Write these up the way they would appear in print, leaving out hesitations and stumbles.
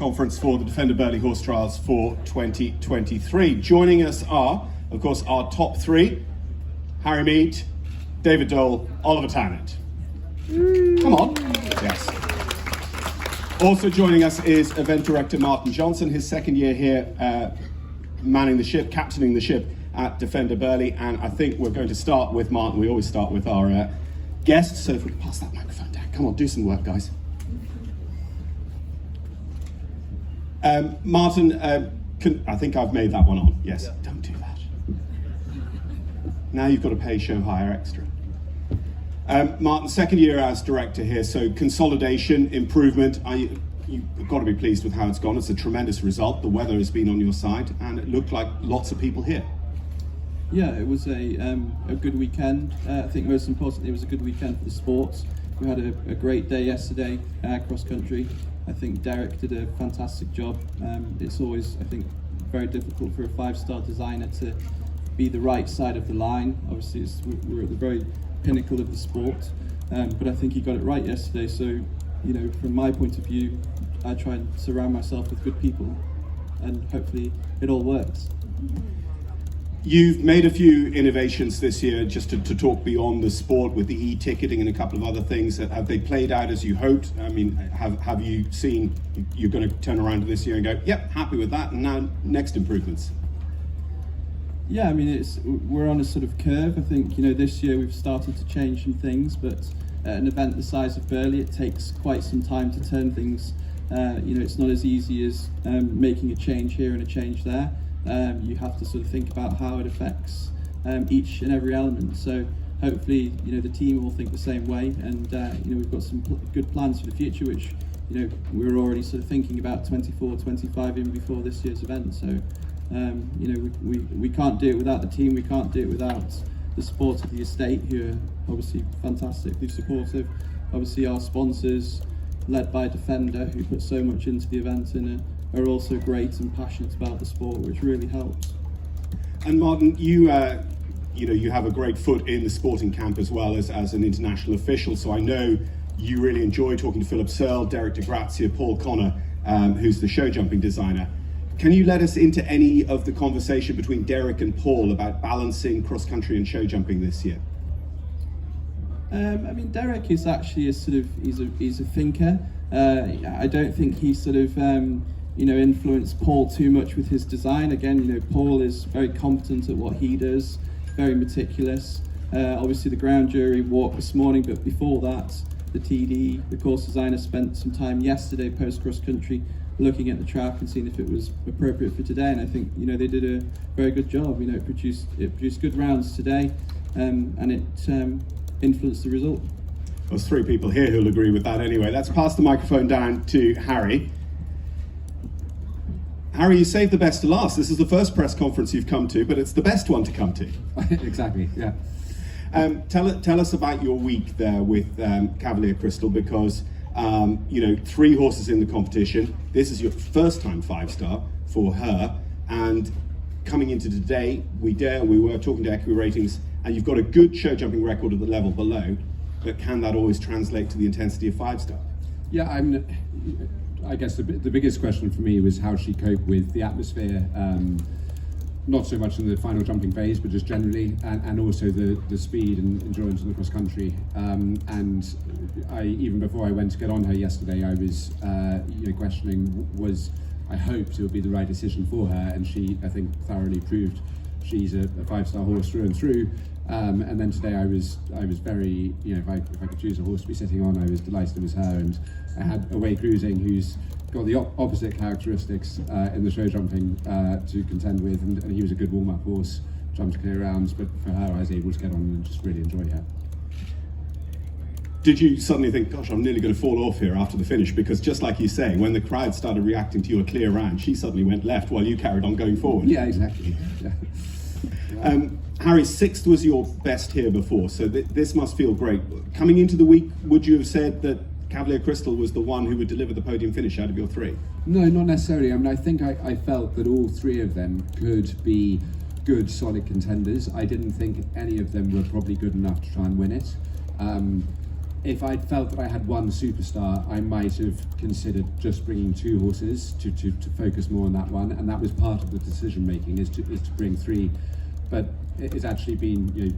Conference for the Defender Burghley Horse Trials for 2023. Joining us are, of course, our top three: Harry Mead, David Dole, Oliver Townend. Come on. Yes. Also joining us is event director Martin Johnson, his second year here, manning the ship, captaining the ship at Defender Burghley. And I think we're going to start with Martin. We always start with our guests. So if we can pass that microphone down. Come on, do some work, guys. Martin, I think I've made that one on. Yes, yeah. Don't do that. Now you've got to pay show hire extra. Martin, second year as director here, so consolidation, improvement. You've got to be pleased with how it's gone. It's a tremendous result. The weather has been on your side, and it looked like lots of people here. Yeah, it was a good weekend. I think most importantly, it was a good weekend for the sports. We had a great day yesterday, cross country. I think Derek did a fantastic job. It's always, I think, very difficult for a five-star designer to be the right side of the line. Obviously, we're at the very pinnacle of the sport, but I think he got it right yesterday. So, you know, from my point of view, I try and surround myself with good people, and hopefully it all works. You've made a few innovations this year just to talk beyond the sport with the e-ticketing and a couple of other things. Have they played out as you hoped? I mean, have you seen you're going to turn around this year and go, yep, happy with that, and now next improvements? Yeah, I mean, we're on a sort of curve. I think, you know, this year we've started to change some things, but at an event the size of Burghley, it takes quite some time to turn things. You know, it's not as easy as making a change here and a change there. You have to sort of think about how it affects each and every element. So hopefully, you know, the team will think the same way, and you know, we've got some good plans for the future, which, you know, we're already sort of thinking about 24, 25 even before this year's event. So you know, we can't do it without the team. We can't do it without the support of the estate, who are obviously fantastically supportive. Obviously, our sponsors, led by Defender, who put so much into the event and are also great and passionate about the sport, which really helps. And Martin, you know, you have a great foot in the sporting camp as well as an international official. So I know you really enjoy talking to Philip Searle, Derek de Grazia, Paul Connor, who's the show jumping designer. Can you let us into any of the conversation between Derek and Paul about balancing cross country and show jumping this year? I mean, Derek is actually he's a thinker. I don't think he sort of you know, influenced Paul too much with his design. Again, you know, Paul is very competent at what he does, very meticulous. Obviously, the ground jury walked this morning, but before that, the TD, the course designer, spent some time yesterday post cross country looking at the track and seeing if it was appropriate for today. And I think, you know, they did a very good job. You know, it produced good rounds today, and it influenced the result. There's three people here who'll agree with that anyway. Let's pass the microphone down to Harry. Harry, you saved the best to last. This is the first press conference you've come to, but it's the best one to come to. Exactly, yeah. Tell us about your week there with Cavalier Crystal, because you know, three horses in the competition. This is your first time five-star for her, and coming into today, we were talking to Equi Ratings, and you've got a good show jumping record at the level below, but can that always translate to the intensity of five-star? Yeah, I guess the biggest question for me was how she coped with the atmosphere, not so much in the final jumping phase, but just generally, and also the speed and endurance in the cross country. And even before I went to get on her yesterday, I was you know, questioning, I hoped it would be the right decision for her, and she, I think, thoroughly proved she's a five-star horse through and through. And then today I was very, you know, if I could choose a horse to be sitting on, I was delighted it was her. And I had Away Cruising, who's got the opposite characteristics in the show jumping to contend with, and he was a good warm-up horse, jumped clear rounds, but for her I was able to get on and just really enjoy her. Did you suddenly think, gosh, I'm nearly going to fall off here after the finish? Because just like you say, when the crowd started reacting to your clear round, she suddenly went left while you carried on going forward. Yeah, exactly. Yeah. Harry, sixth was your best here before, so this must feel great. Coming into the week, would you have said that Cavalier Crystal was the one who would deliver the podium finish out of your three? No, not necessarily. I mean, I think I felt that all three of them could be good, solid contenders. I didn't think any of them were probably good enough to try and win it. if I'd felt that I had one superstar, I might have considered just bringing 2 horses to focus more on that one, and that was part of the decision making, is to bring 3. But it's actually been, you know,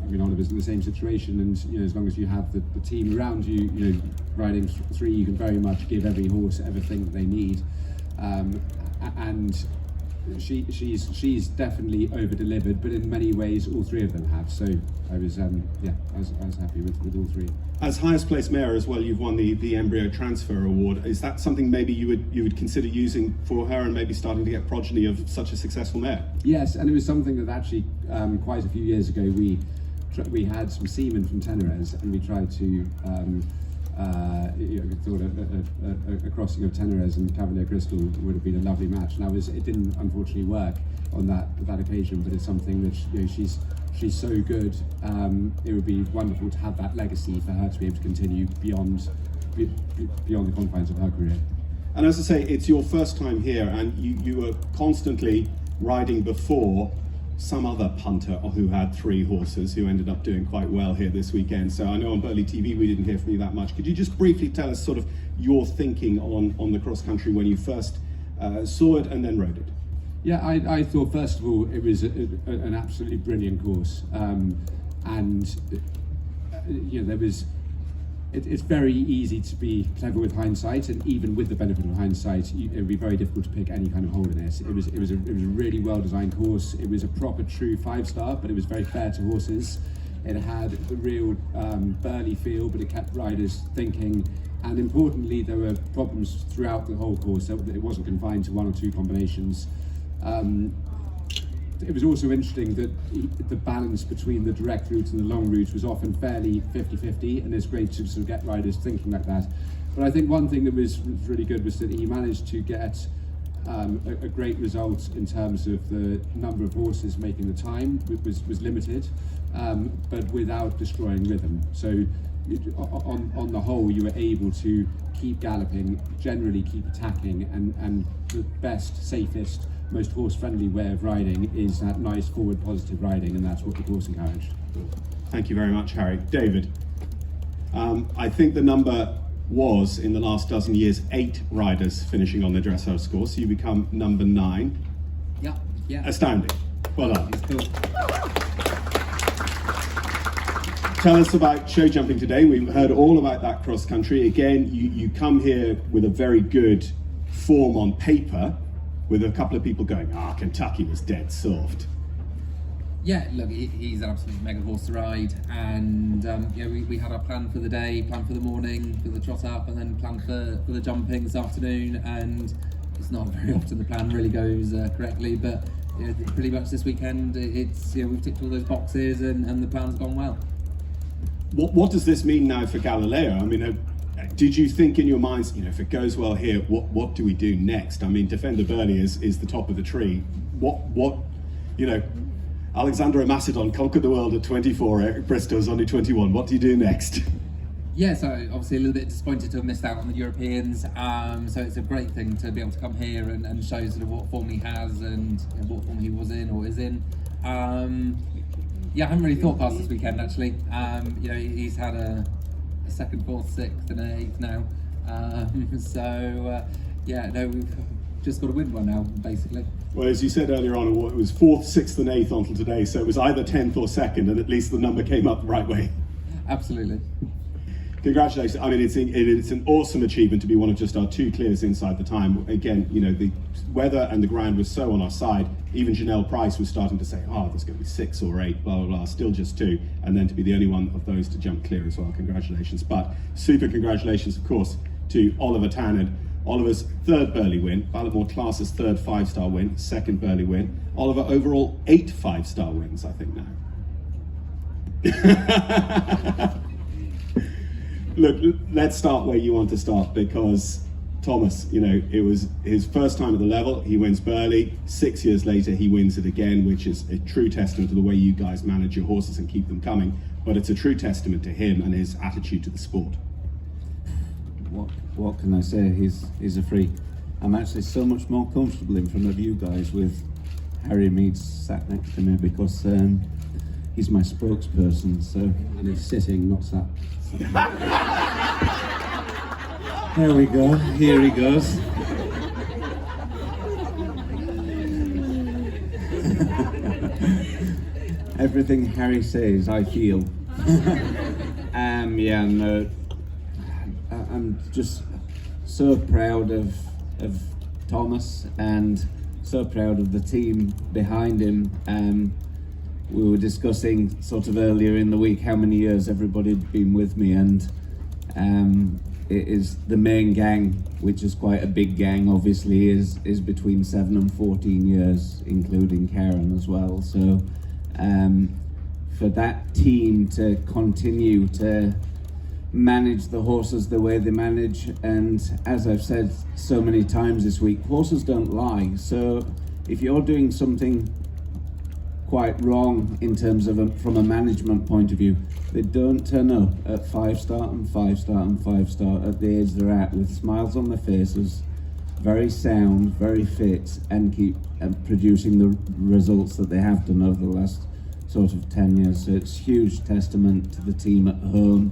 I mean, Oliver's in the same situation, and you know, as long as you have the team around you, you know, riding 3, you can very much give every horse everything that they need, and she's definitely over-delivered, but in many ways all 3 of them have. So I was I was happy with all 3. As highest placed mare as well, you've won the Embryo Transfer Award. Is that something maybe you would consider using for her, and maybe starting to get progeny of such a successful mare? Yes, and it was something that actually quite a few years ago we had some semen from Tenerez, and we tried to we thought a crossing of Tenerez and Cavalier Crystal would have been a lovely match, and it didn't unfortunately work on that occasion. But it's something that, you know, she's so good. It would be wonderful to have that legacy for her to be able to continue beyond the confines of her career. And as I say, it's your first time here, and you were constantly riding before some other punter who had 3 horses who ended up doing quite well here this weekend. So I know on Burghley TV we didn't hear from you that much. Could you just briefly tell us sort of your thinking on the cross country when you first saw it and then rode it? Yeah, I thought first of all it was an absolutely brilliant course, and you know, there was. It's very easy to be clever with hindsight, and even with the benefit of hindsight, it would be very difficult to pick any kind of hole in this. It was a really well designed course. It was a proper true 5-star, but it was very fair to horses. It had the real Burghley feel, but it kept riders thinking. And importantly, there were problems throughout the whole course. So it wasn't confined to 1 or 2 combinations. It was also interesting that the balance between the direct route and the long route was often fairly 50-50, and it's great to sort of get riders thinking like that. But I think one thing that was really good was that he managed to get a great result in terms of the number of horses making the time. It was limited, but without destroying rhythm. So on the whole, you were able to keep galloping, generally keep attacking, and the best, safest, most horse-friendly way of riding is that nice forward positive riding, and that's what the course encouraged. Thank you very much, Harry. David, I think the number was, in the last dozen years, 8 riders finishing on the dressage score, so you become number 9. Yeah. Astounding. Well done. It's cool. Tell us about show jumping today. We've heard all about that cross country. Again, you come here with a very good form on paper, with a couple of people going, Kentucky was dead soft. Yeah, look, he's an absolute mega horse to ride, and we had our plan for the day, plan for the morning, for the trot up, and then plan for the jumping this afternoon. And it's not very often the plan really goes correctly, but pretty much this weekend it's we've ticked all those boxes, and the plan's gone well. What does this mean now for Galileo? I mean, did you think in your minds, if it goes well here, what do we do next? I mean, Defender Burghley is the top of the tree. Alexander Macedon conquered the world at 24, Eric Bristow's only 21. What do you do next? Yeah, so obviously a little bit disappointed to have missed out on the Europeans. So it's a great thing to be able to come here and show sort of what form he has and what form he was in or is in. I haven't really thought past this weekend actually. He's had a 2nd, 4th, 6th, and an 8th now. We've just got to win one now, basically. Well, as you said earlier on, it was 4th, 6th, and 8th until today, so it was either 10th or 2nd, and at least the number came up the right way. Absolutely. Congratulations. I mean, it's an awesome achievement to be one of just our 2 clears inside the time. Again, the weather and the ground was so on our side. Even Janelle Price was starting to say, there's going to be 6 or 8, blah, blah, blah. Still just 2. And then to be the only one of those to jump clear as well. Congratulations. But super congratulations, of course, to Oliver Townend. Oliver's 3rd Burghley win. Ballaghmor Class's 3rd 5-star win. 2nd Burghley win. Oliver overall 8 5-star wins, I think now. Look, let's start where you want to start, because Thomas, it was his first time at the level. He wins Burghley. 6 years later, he wins it again, which is a true testament to the way you guys manage your horses and keep them coming. But it's a true testament to him and his attitude to the sport. What can I say? He's a freak. I'm actually so much more comfortable in front of you guys with Harry Mead sat next to me, because he's my spokesperson. So And it's sitting, not sat. there we go. Here he goes. Everything Harry says, I feel. Yeah, no, I'm just so proud of Thomas and so proud of the team behind him. We were discussing sort of earlier in the week how many years everybody had been with me, and it is the main gang, which is quite a big gang, obviously, is between 7 and 14 years, including Karen as well. So for that team to continue to manage the horses the way they manage, and as I've said so many times this week, horses don't lie. So if you're doing something quite wrong in terms of from a management point of view, they don't turn up at 5-star and 5-star and 5-star at the age they're at with smiles on their faces, very sound, very fit, and keep producing the results that they have done over the last sort of 10 years. So it's huge testament to the team at home.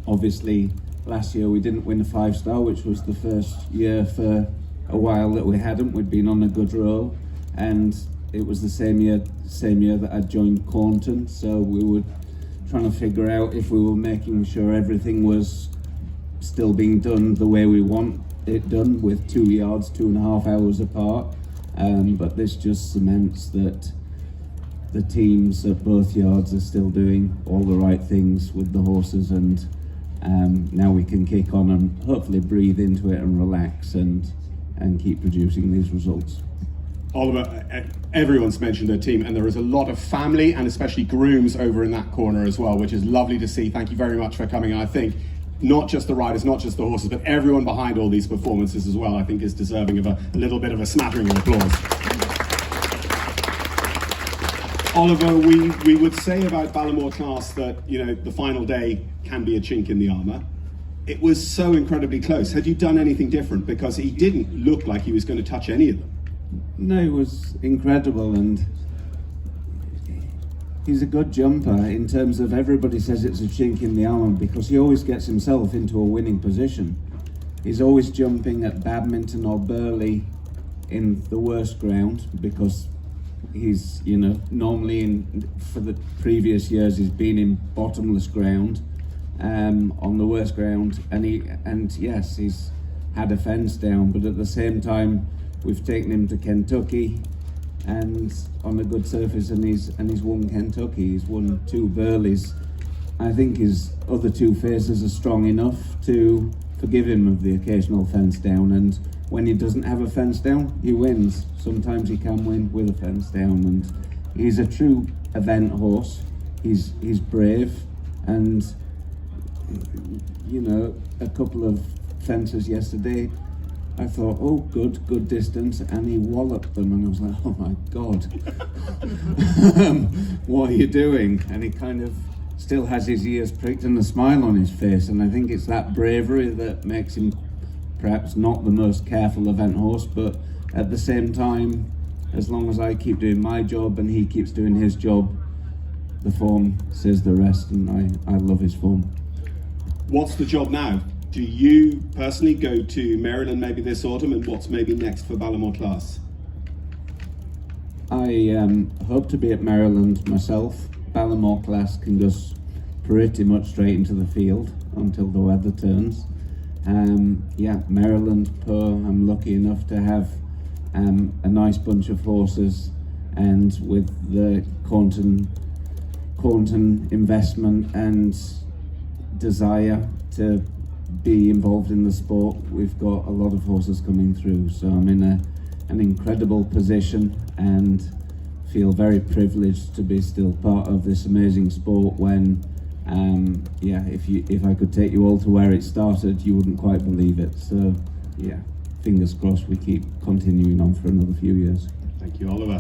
Obviously last year we didn't win a 5-star, which was the first year for a while that we hadn't. We'd been on a good roll, and it was the same year that I joined Cornton, so we were trying to figure out if we were making sure everything was still being done the way we want it done, with 2 yards, 2.5 hours apart. But this just cements that the teams at both yards are still doing all the right things with the horses, and now we can kick on and hopefully breathe into it and relax and keep producing these results. Oliver, everyone's mentioned their team, and there is a lot of family and especially grooms over in that corner as well, which is lovely to see. Thank you very much for coming. And I think not just the riders, not just the horses, but everyone behind all these performances as well, I think is deserving of a little bit of a smattering of applause. Oliver, we would say about Ballaghmor class that, you know, the final day can be a chink in the armour. It was so incredibly close. Had you done anything different? Because he didn't look like he was going to touch any of them. No, it was incredible, and he's a good jumper in terms of everybody says it's a chink in the armour because he always gets himself into a winning position. He's always jumping at Badminton or Burghley in the worst ground, because he's, you know, normally for the previous years he's been in bottomless ground, on the worst ground, and yes, he's had a fence down, but at the same time we've taken him to Kentucky and on a good surface, and he's won Kentucky. He's won 2 Burgleys. I think his other 2 faces are strong enough to forgive him of the occasional fence down, and when he doesn't have a fence down, he wins. Sometimes he can win with a fence down, and he's a true event horse. He's brave, and you know, a couple of fences yesterday, I thought, oh, good distance, and he walloped them, and I was like, oh my God, what are you doing? And he kind of still has his ears pricked and a smile on his face, and I think it's that bravery that makes him perhaps not the most careful event horse, but at the same time, as long as I keep doing my job and he keeps doing his job, the form says the rest, and I love his form. What's the job now? Do you personally go to Maryland maybe this autumn, and what's maybe next for Ballaghmor class? I hope to be at Maryland myself. Ballaghmor class can go pretty much straight into the field until the weather turns. Yeah, Maryland Po, I'm lucky enough to have a nice bunch of horses, and with the Cornton investment and desire to be involved in the sport, we've got a lot of horses coming through, so I'm in an incredible position and feel very privileged to be still part of this amazing sport when yeah, if I could take you all to where it started, you wouldn't quite believe it. So yeah, fingers crossed we keep continuing on for another few years. Thank you, Oliver.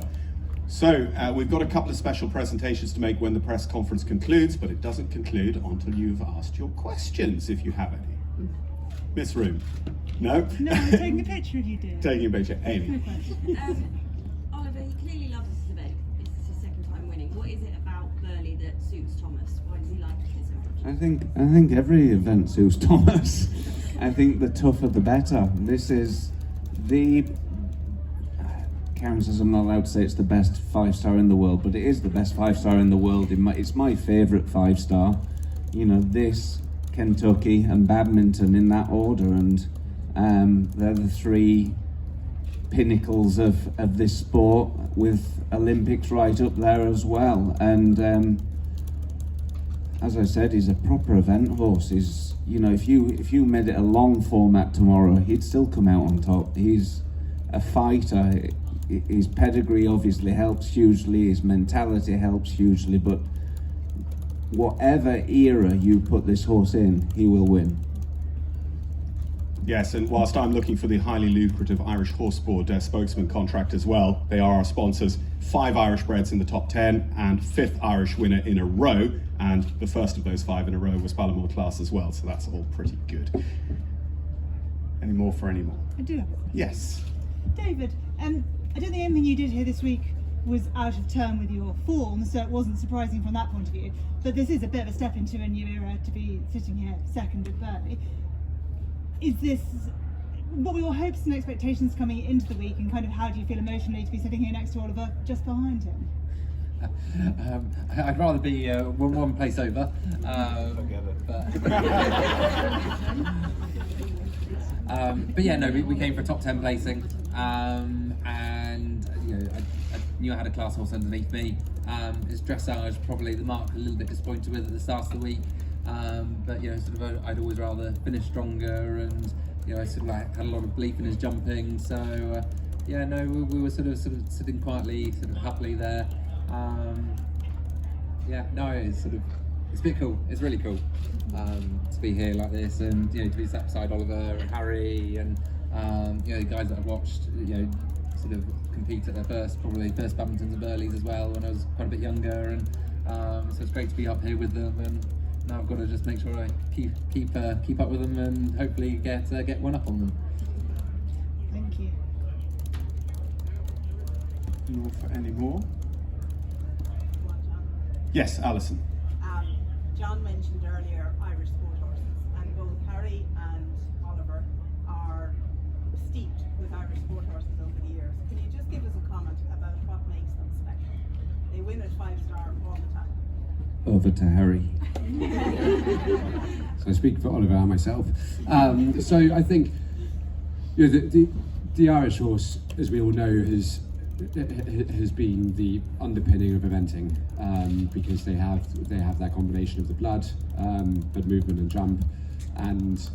So we've got a couple of special presentations to make when the press conference concludes, but it doesn't conclude until you've asked your questions, if you have any. Miss Room? No? No, I'm taking a picture of you, dear. Taking a picture. Amy? Oliver, he clearly loves this event. This is his second time winning. I think every event suits Thomas. I think the tougher the better. This is the. Karen says I'm not allowed to say it's the best 5-star in the world, but it is the best 5-star in the world. It's my favourite 5-star. You know, this, Kentucky, and badminton in that order, and they're the three pinnacles of this sport, with Olympics right up there as well. And as I said, he's a proper event horse. He's, you know, if you made it a long format tomorrow, he'd still come out on top. He's a fighter. His pedigree obviously helps hugely, his mentality helps hugely, but whatever era you put this horse in, he will win. Yes, and whilst I'm looking for the highly lucrative Irish Horse Board spokesman contract as well, they are our sponsors. 5 Irish breds in the top 10 and 5th Irish winner in a row, and the first of those 5 in a row was Ballaghmor class as well, so that's all pretty good. Any more for any more? I do have a question. Yes. David, I don't think anything you did here this week was out of turn with your form, so it wasn't surprising from that point of view. But this is a bit of a step into a new era to be sitting here second with Burghley. What were your hopes and expectations coming into the week, and kind of how do you feel emotionally to be sitting here next to Oliver just behind him? I'd rather be one place over. But yeah, no, we came for a top 10 placing, and you know, I knew I had a class horse underneath me. His dressage probably the mark a little bit disappointed with at the start of the week, but you know, sort of I'd always rather finish stronger, and you know, I sort of like had a lot of belief in his jumping. So yeah, no, we were sort of sitting quietly, sort of happily there. Yeah, no, it's a bit cool. It's really cool to be here like this, and you know, to be sat beside Oliver and Harry, and you know, the guys that I've watched, you know, sort of compete at their first badmintons and Burghleys as well when I was quite a bit younger, and so it's great to be up here with them. And now I've got to just make sure I keep up with them and hopefully get one up on them. Thank you. More for any more? Yes, Alison. John mentioned earlier Irish sport horses, and both Harry and Oliver are steeped with Irish sport horses over the years. Can you just give us a comment about what makes them special? They win at 5-star all the time. Over to Harry. So I speak for Oliver and myself. So I think, you know, the Irish horse, as we all know, has been the underpinning of eventing, because they have that combination of the blood movement and jump, and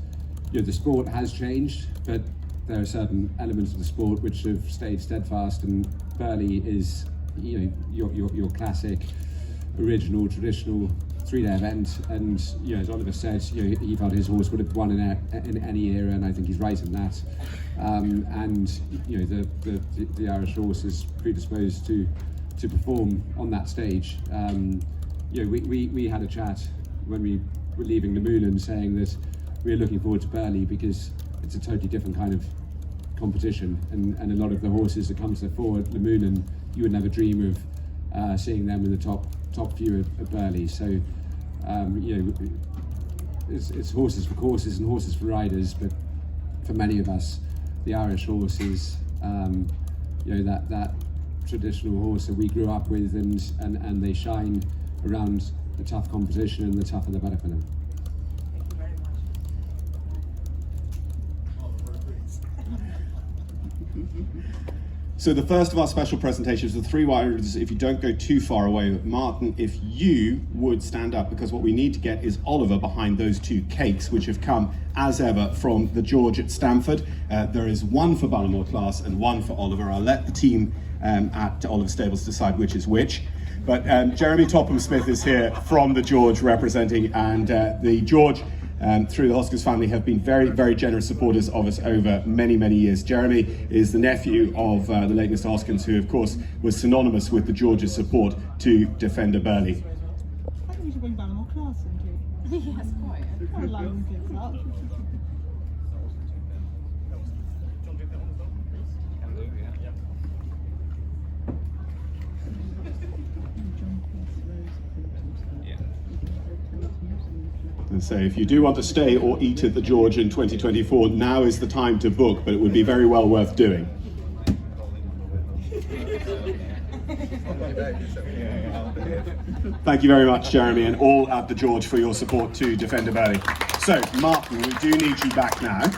you know, the sport has changed, but there are certain elements of the sport which have stayed steadfast, and Burghley is, you know, your classic, original, traditional 3-day event. And you know, as Oliver said, you know, he felt his horse would have won in any era, and I think he's right in that. And you know, the Irish horse is predisposed to perform on that stage. You know, we had a chat when we were leaving Nieuwmoed, saying that we were looking forward to Burghley because it's a totally different kind of competition, and a lot of the horses that come to the fore at Nieuwmoed, you would never dream of seeing them in the top few of Burghley. So you know, it's horses for courses and horses for riders, but for many of us, the Irish horse is you know, that traditional horse that we grew up with, and they shine around the tough competition, and the tougher the better for them. Thank you very much. So the first of our special presentations, the 3 riders, if you don't go too far away, Martin, if you would stand up, because what we need to get is Oliver behind those 2 cakes, which have come, as ever, from the George at Stamford. There is 1 for Ballaghmor class and 1 for Oliver. I'll let the team at Oliver Stables decide which is which. But Jeremy Topham-Smith is here from the George representing, and the George, through the Hoskins family, have been very, very generous supporters of us over many, many years. Jeremy is the nephew of the late Mr. Hoskins, who of course was synonymous with the George's support to Defender Burghley. I think we should bring Ballaghmor class into. Yes, quite. Quite line kids up. And so if you do want to stay or eat at the George in 2024, now is the time to book, but it would be very well worth doing. Thank you very much, Jeremy, and all at the George for your support to Defender Burghley. So, Martin, we do need you back now,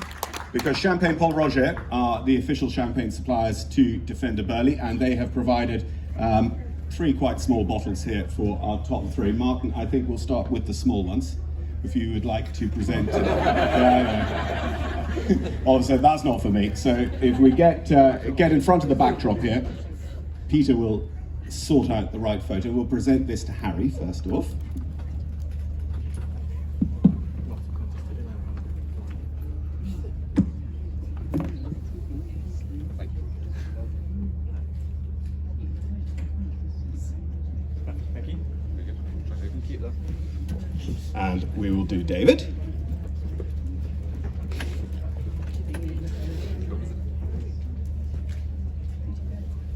because Champagne Paul Roger are the official champagne suppliers to Defender Burghley, and they have provided 3 quite small bottles here for our top 3. Martin, I think we'll start with the small ones, if you would like to present. Oliver said, that's not for me. So if we get in front of the backdrop here, Peter will sort out the right photo. We'll present this to Harry first off. And we will do David.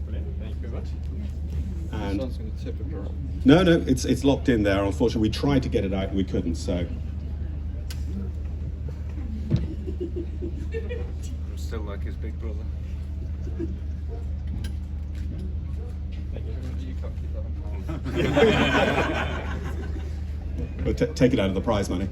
Brilliant, thank you very much. And Someone's going to tip it around. no, it's locked in there. Unfortunately, we tried to get it out and we couldn't. So I'm still like his big brother. Thank you very much. You can't keep that on. we'll take it out of the prize money.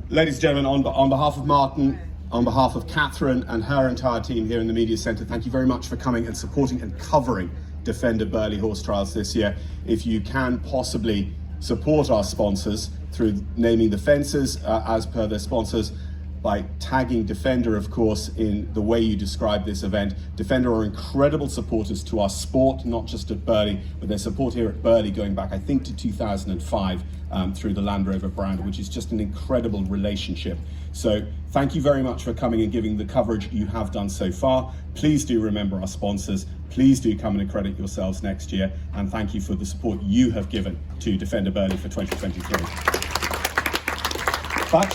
Ladies and gentlemen, on behalf of Martin, on behalf of Catherine and her entire team here in the Media Centre, thank you very much for coming and supporting and covering Defender Burghley horse trials this year. If you can possibly support our sponsors through naming the fences as per their sponsors, by tagging Defender, of course, in the way you describe this event. Defender are incredible supporters to our sport, not just at Burghley, but their support here at Burghley going back, I think, to 2005 through the Landrover brand, which is just an incredible relationship. So thank you very much for coming and giving the coverage you have done so far. Please do remember our sponsors. Please do come and accredit yourselves next year. And thank you for the support you have given to Defender Burghley for 2023. But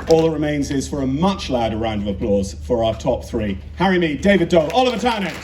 all that remains is for a much louder round of applause for our top 3. Harry Mead, David Dole, Oliver Townend.